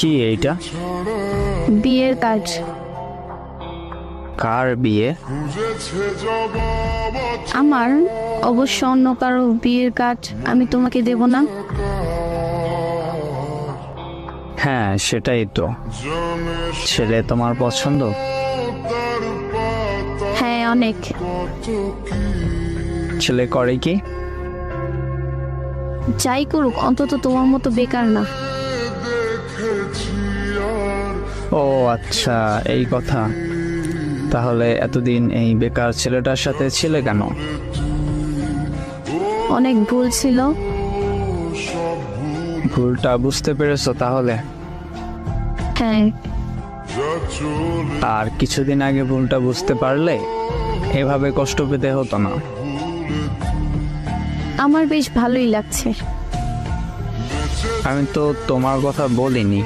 কি এইটা? বিয়ের কাজ। কার বিয়ে? আমার, অবশ্য অন্য কারো বিয়ের কাজ আমি তোমাকে দেব না। হ্যাঁ, সেটাই তো। ছেলে তোমার পছন্দ? হ্যাঁ, অনেক। ছেলে করে কি? যাই করুক, অন্তত তোমার মতো বেকার না। ও আচ্ছা, এই কথা। তাহলে এতদিন এই বেকার ছেলেটার সাথে ছিলে কেন? অনেক ভুল ছিল। ভুলটা বুঝতে পেরেছো তাহলে? হ্যাঁ। আর কিছুদিন আগে ভুলটা বুঝতে পারলে এভাবে কষ্ট পেতে হতো না। আমার বেশ ভালোই লাগছে। আমি তো তোমার কথা বলিনি।